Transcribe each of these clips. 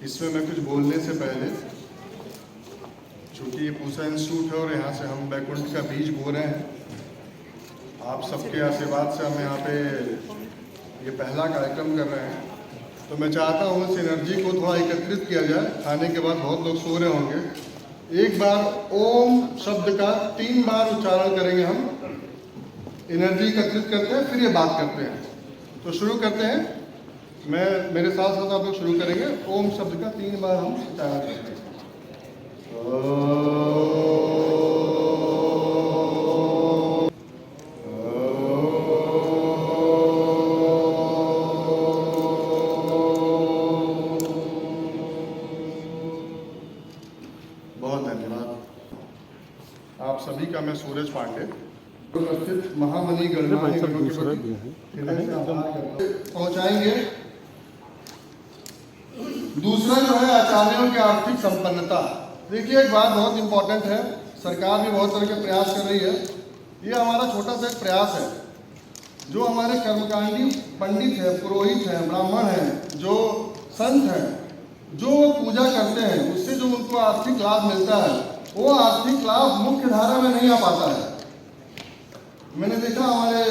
इसमें मैं कुछ बोलने से पहले, चूँकि ये पूसा इंस्टीट्यूट है और यहाँ से हम बैकुंठ का बीज बो रहे हैं, आप सबके आशीर्वाद से हम यहाँ पे ये पहला कार्यक्रम कर रहे हैं, तो मैं चाहता हूँ इस एनर्जी को थोड़ा एकत्रित किया जाए। खाने के बाद बहुत लोग सो रहे होंगे। एक बार ओम शब्द का 3 बार उच्चारण करेंगे हम, एनर्जी एकत्रित करते हैं, फिर ये बात करते हैं। तो शुरू करते हैं। मेरे साथ साथ आप लोग शुरू करेंगे। ओम शब्द का 3 बार हम उच्चारण करते हैं। बहुत धन्यवाद आप सभी का। मैं सूरज पांडे, उपस्थित महामनी गणमान्य पहुंचाएंगे। दूसरा जो है आचार्यों की आर्थिक संपन्नता। देखिए, एक बात बहुत इंपॉर्टेंट है, सरकार भी बहुत तरह के प्रयास कर रही है। ये हमारा छोटा सा एक प्रयास है। जो हमारे कर्मकांडी पंडित है, पुरोहित हैं, ब्राह्मण हैं, जो संत हैं, जो पूजा करते हैं, उससे जो उनको आर्थिक लाभ मिलता है, वो आर्थिक लाभ मुख्य धारा में नहीं आ पाता है। मैंने देखा हमारे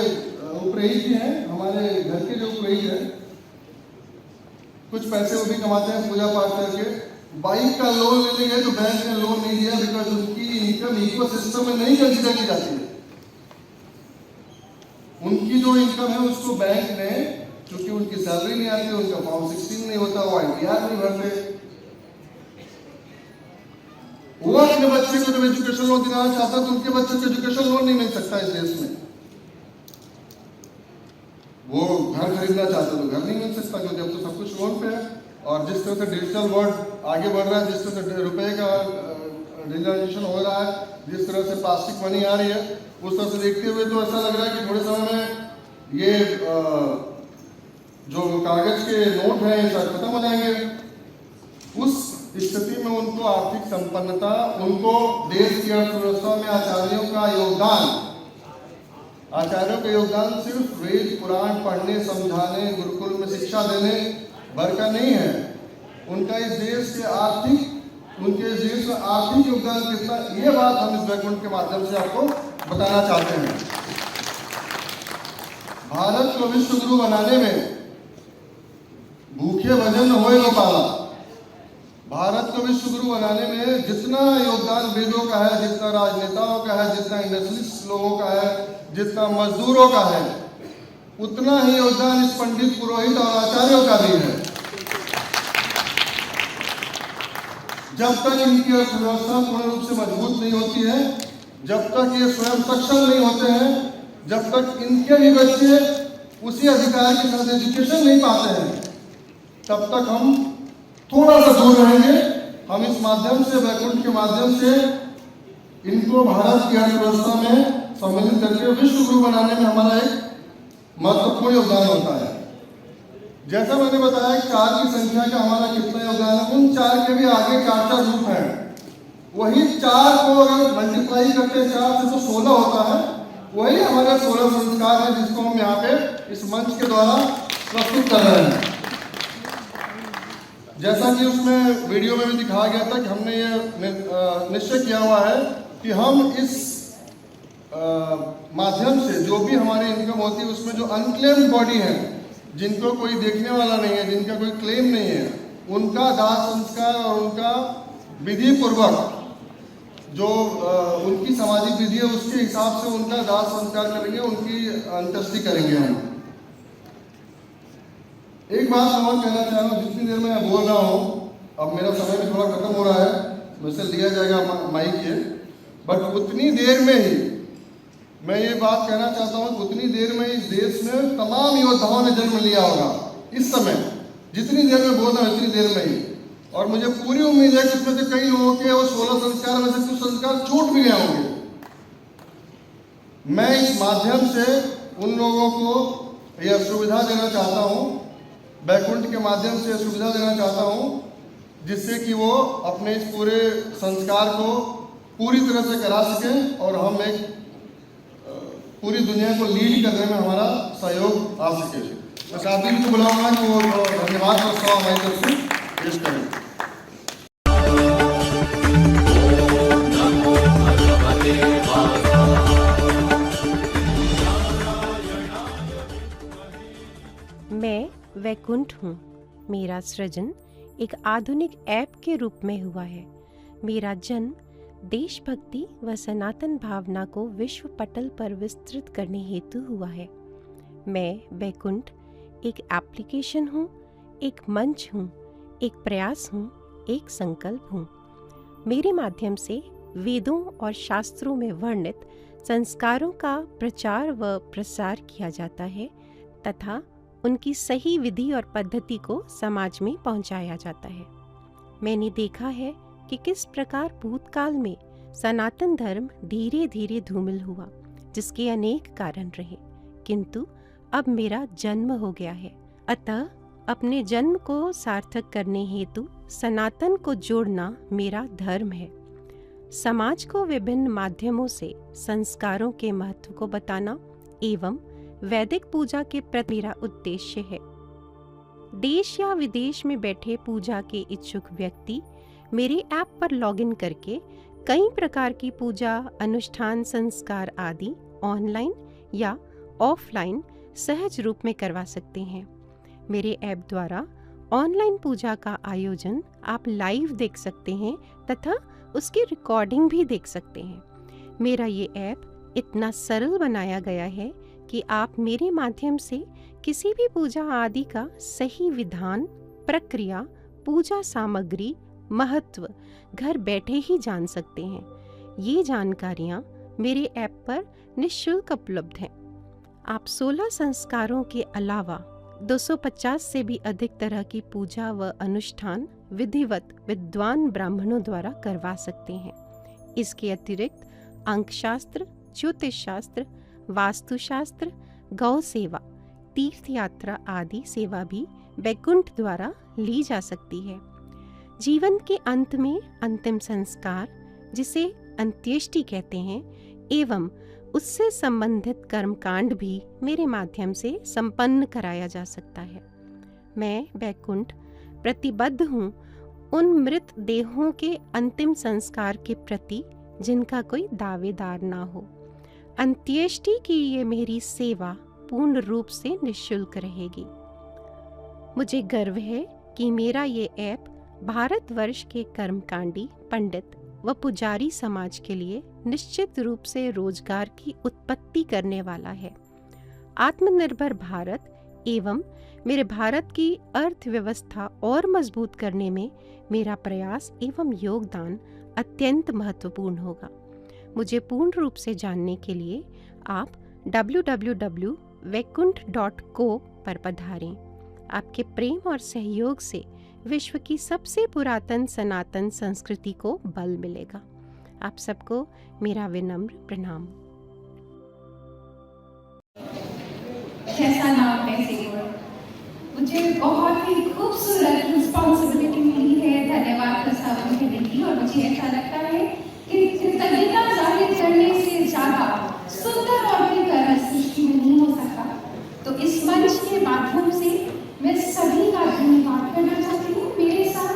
उपरहित जी हैं, हमारे घर के जो उपरहित हैं, कुछ पैसे वो भी कमाते हैं पूजा पाठ करके। बाइक का लोन लेने गए तो बैंक ने लोन नहीं दिया, बिकॉज उनकी इनकम इको सिस्टम में नहीं कंसिडर की जाती है। उनकी जो इनकम है उसको बैंक ने, क्योंकि उनकी सैलरी नहीं आती, उनका फॉर्म 16 नहीं होता, वो ITR नहीं भरते। वो अपने बच्चे को जब एजुकेशन लोन दिलाना चाहता है तो उनके बच्चे को एजुकेशन लोन नहीं मिल सकता इस देश में। वो घर खरीदना चाहते तो घर नहीं मिल सकता, क्योंकि अब तो सब कुछ लोन पे है। और जिस तरह से डिजिटल वर्ल्ड आगे बढ़ रहा है, जिस तरह से रुपए का डिजिटलाइजेशन हो रहा है, जिस तरह से प्लास्टिक मनी आ रही है, उस तरह से देखते हुए तो ऐसा लग रहा है कि थोड़े समय में ये जो कागज के नोट हैं ये सब खत्म हो जाएंगे। उस स्थिति में उनको आर्थिक संपन्नता, उनको देश की अर्थव्यवस्था में आचार्यों का योगदान सिर्फ वेद पुराण पढ़ने, समझाने, गुरुकुल में शिक्षा देने भर का नहीं है। उनका इस देश में आर्थिक योगदान कितना, ये बात हम इस बैकुंठ के माध्यम से आपको बताना चाहते हैं। भारत को विश्व गुरु बनाने में भूखे भजन होए गोपाला। भारत को विश्व गुरु बनाने में जितना योगदान वेदों का है, जितना राजनेताओं का है, जितना इंडस्ट्रियलिस्ट लोगों का है, जितना मजदूरों का है, उतना ही योगदान इस पंडित, पुरोहित और आचार्यों का भी है। जब तक इनकी अर्थव्यवस्था पूर्ण रूप से मजबूत नहीं होती है, जब तक ये स्वयं सक्षम नहीं होते हैं, जब तक इनके भी बच्चे उसी अधिकार के साथ एजुकेशन नहीं पाते हैं, तब तक हम थोड़ा सा दूर रहेंगे। हम इस माध्यम से, बैकुंठ के माध्यम से, इनको भारत की अर्थव्यवस्था में सम्मिलित करके विश्व गुरु बनाने में हमारा एक महत्वपूर्ण योगदान होता है। जैसा मैंने बताया 4 की संख्या का हमारा कितना योगदान है, उन 4 के भी आगे 4 रूप हैं। वही 4 को अगर मल्टीप्लाई करते हैं 4 से तो 16 होता है। वही हमारे 16 संस्कार है, जिसको हम यहाँ पे इस मंच के द्वारा प्रस्तुत कर रहे हैं। जैसा कि उसमें वीडियो में भी दिखाया गया था कि हमने ये निश्चय किया हुआ है कि हम इस माध्यम से जो भी हमारी इनकम होती है, उसमें जो अनक्लेम्ड बॉडी है, जिनको कोई देखने वाला नहीं है, जिनका कोई क्लेम नहीं है, उनका दाह संस्कार और उनका विधि पूर्वक जो उनकी सामाजिक विधि है उसके हिसाब से उनका दाह संस्कार करेंगे, उनकी अंत्येष्टि करेंगे हम। एक बात मैं और कहना चाह रहा हूँ, जितनी देर में मैं बोल रहा हूँ, अब मेरा समय भी थोड़ा खत्म हो रहा है, वैसे लिया जाएगा माइक ये, बट उतनी देर में ही मैं ये बात कहना चाहता हूँ, उतनी देर में इस देश में तमाम योद्धाओं ने जन्म लिया होगा। इस समय जितनी देर में बोल रहा हूँ, उतनी देर में ही, और मुझे पूरी उम्मीद है कि उसमें से कई लोगों के वो 16 संस्कार में से कुछ संस्कार छूट भी गए होंगे। मैं इस माध्यम से उन लोगों को यह सुविधा देना चाहता हूँ, बैकुंठ के माध्यम से सुविधा देना चाहता हूँ, जिससे कि वो अपने इस पूरे संस्कार को पूरी तरह से करा सकें और हम एक पूरी दुनिया को लीड करने में हमारा सहयोग आ सके। मैं साथी को बुलाऊंगा कि वो धन्यवाद प्रस्ताव हमारी तरफ से पेश करें। बैकुंठ हूँ। मेरा सृजन एक आधुनिक ऐप के रूप में हुआ है। मेरा जन्म देशभक्ति व सनातन भावना को विश्व पटल पर विस्तृत करने हेतु हुआ है। मैं बैकुंठ एक एप्लीकेशन हूँ, एक मंच हूँ, एक प्रयास हूँ, एक संकल्प हूँ। मेरे माध्यम से वेदों और शास्त्रों में वर्णित संस्कारों का प्रचार व प्रसार किया जाता है तथा उनकी सही विधि और पद्धति को समाज में पहुंचाया जाता है। मैंने देखा है कि किस प्रकार भूतकाल में सनातन धर्म धीरे धीरे धूमिल हुआ, जिसके अनेक कारण रहे, किंतु अब मेरा जन्म हो गया है। अतः अपने जन्म को सार्थक करने हेतु सनातन को जोड़ना मेरा धर्म है। समाज को विभिन्न माध्यमों से संस्कारों के महत्व को बताना एवं वैदिक पूजा के प्रति मेरा उद्देश्य है। देश या विदेश में बैठे पूजा के इच्छुक व्यक्ति मेरे ऐप पर लॉगिन करके कई प्रकार की पूजा, अनुष्ठान, संस्कार आदि ऑनलाइन या ऑफलाइन सहज रूप में करवा सकते हैं। मेरे ऐप द्वारा ऑनलाइन पूजा का आयोजन आप लाइव देख सकते हैं तथा उसकी रिकॉर्डिंग भी देख सकते हैं। मेरा ये ऐप इतना सरल बनाया गया है कि आप मेरे माध्यम से किसी भी पूजा आदि का सही विधान, प्रक्रिया, पूजा सामग्री, महत्व घर बैठे ही जान सकते हैं। ये जानकारियाँ मेरे ऐप पर निःशुल्क उपलब्ध हैं। आप 16 संस्कारों के अलावा 250 से भी अधिक तरह की पूजा व अनुष्ठान विधिवत विद्वान ब्राह्मणों द्वारा करवा सकते हैं। इसके अतिरिक्त अंकशास्त्र, ज्योतिष शास्त्र, वास्तुशास्त्र, गौ सेवा, तीर्थ यात्रा आदि सेवा भी बैकुंठ द्वारा ली जा सकती है। जीवन के अंत में अंतिम संस्कार, जिसे अंत्येष्टि कहते हैं, एवं उससे संबंधित कर्मकांड भी मेरे माध्यम से संपन्न कराया जा सकता है। मैं बैकुंठ प्रतिबद्ध हूँ उन मृत देहों के अंतिम संस्कार के प्रति जिनका कोई दावेदार ना हो। अंत्येष्टि की ये मेरी सेवा पूर्ण रूप से निःशुल्क रहेगी। मुझे गर्व है कि मेरा ये ऐप भारतवर्ष के कर्मकांडी, पंडित व पुजारी समाज के लिए निश्चित रूप से रोजगार की उत्पत्ति करने वाला है। आत्मनिर्भर भारत एवं मेरे भारत की अर्थव्यवस्था और मजबूत करने में मेरा प्रयास एवं योगदान अत्यंत महत्वपूर्ण होगा। मुझे पूर्ण रूप से जानने के लिए आप www.vaikuntha.co पर पधारें। आपके प्रेम और सहयोग से विश्व की सबसे पुरातन सनातन संस्कृति को बल मिलेगा। आप सबको मेरा विनम्र प्रणाम। कैसा नाम वैसे गुण। मुझे बहुत ही खूबसूरत रिस्पॉन्सिबिलिटी मिली है धन्यवाद प्रस्तावन करने की, और मुझे ऐसा लगता है कि कृतज्ञता जाहिर करने से ज्यादा सुंदर और बेहतर सृष्टि में नहीं हो सकता। तो इस मंच के माध्यम से मैं सभी का धन्यवाद करना चाहती हूँ। मेरे साथ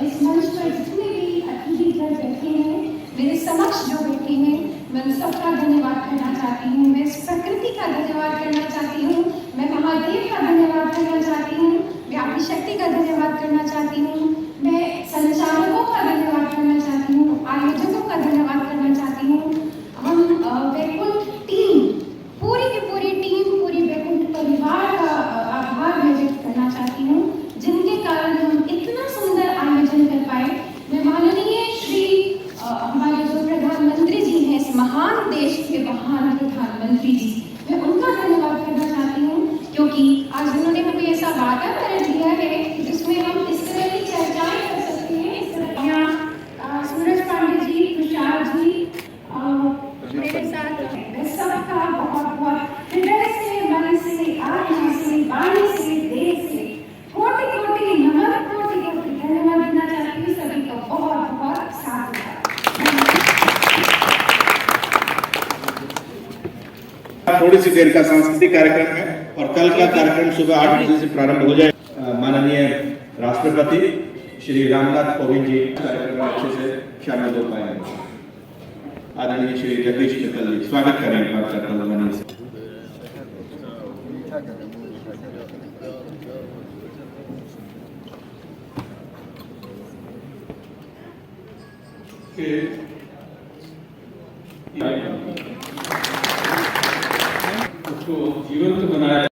इस मंच पर जितने भी अतिथि घर बैठे हैं, मेरे समक्ष जो बैठे हैं, मैं सबका धन्यवाद करना चाहती हूँ। मैं इस प्रकृति का धन्यवाद करना चाहती हूँ, मैं महादेव का धन्यवाद करना चाहती हूँ, मैं आपकी शक्ति का धन्यवाद करना चाहती हूँ, मैं संचालकों का धन्यवाद करना चाहती हूँ, आयोजकों का धन्यवाद करना चाहती हूँ। हम बैकुंठ टीम, पूरी की पूरी टीम, पूरी बैकुंठ परिवार का आभार मैं व्यक्त करना चाहती हूँ, जिनके कारण हम इतना सुंदर आयोजन कर पाए। मैं माननीय श्री हमारे जो प्रधानमंत्री जी हैं, इस महान देश के महान प्रधानमंत्री जी, मैं उनका धन्यवाद करना चाहती हूँ, क्योंकि आज उन्होंने हमें ऐसा वातावरण दिया है जिसमें हम इस तरह की चर्चाएं कर सकते हैं। इस तरह यहाँ सूरज पांडे जी, तुषार जी मेरे साथ, मैं सबका बहुत बहुत हृदय से, मन से, आत्मा से, वाणी से, देह से कोटि कोटि नमन, कोटि कोटि धन्यवाद देना चाहती हूँ। सभी को बहुत बहुत साधुवाद। थोड़ी सी देर का सांस्कृतिक कार्यक्रम है और कल का कार्यक्रम सुबह 8 बजे से प्रारंभ हो जाए। माननीय राष्ट्रपति श्री रामनाथ कोविंद जी कार्यक्रम में अच्छे से शामिल हो पाएंगे। आदरणीय श्री जगदीश मित्तल जी, स्वागत करें बात करता हूँ। के उसको जीवंत बनाया।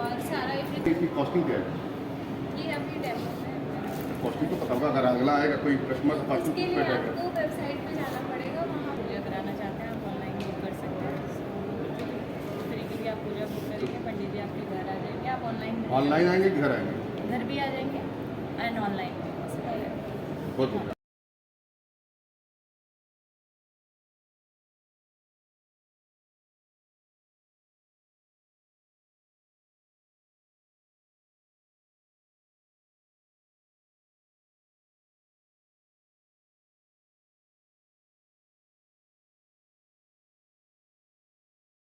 और सारा इसकी कॉस्टिंग क्या है? ये अभी डेमो है। कॉस्टिंग तो पता होगा, अगर अगला आएगा कोई कस्टमर तो कॉस्टिंग इसके किस लिए पे आपको जाएगा? वेबसाइट पे जाना पड़ेगा, वहाँ पूजा कराना चाहते हैं आप ऑनलाइन बुक कर सकते हैं। इस तरीके की आप पूजा बुक करेंगे, पंडित जी आपके घर आ जाएंगे, आप ऑनलाइन ऑनलाइन आएंगे कि घर आएंगे? घर भी आ जाएंगे एंड ऑनलाइन भी पॉसिबल है। बहुत बढ़िया।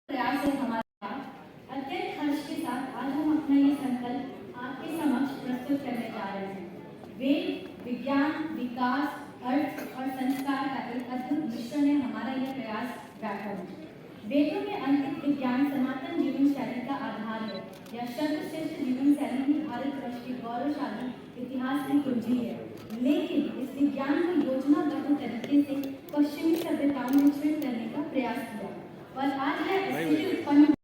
प्रयास है हमारा। अत्यंत हर्ष के साथ आज हम अपना ये संकल्प आपके समक्ष प्रस्तुत करने जा रहे हैं। वेद, विज्ञान, विकास, अर्थ और संस्कार का एक अद्भुत मिश्रण है हमारा यह प्रयास व्याकरण। वेदों में अंकित विज्ञान सनातन जीवन शैली का आधार है। यह सर्वश्रेष्ठ जीवन शैली ही भारतवर्ष के गौरवशाली इतिहास की कुंजी है। लेकिन इस विज्ञान को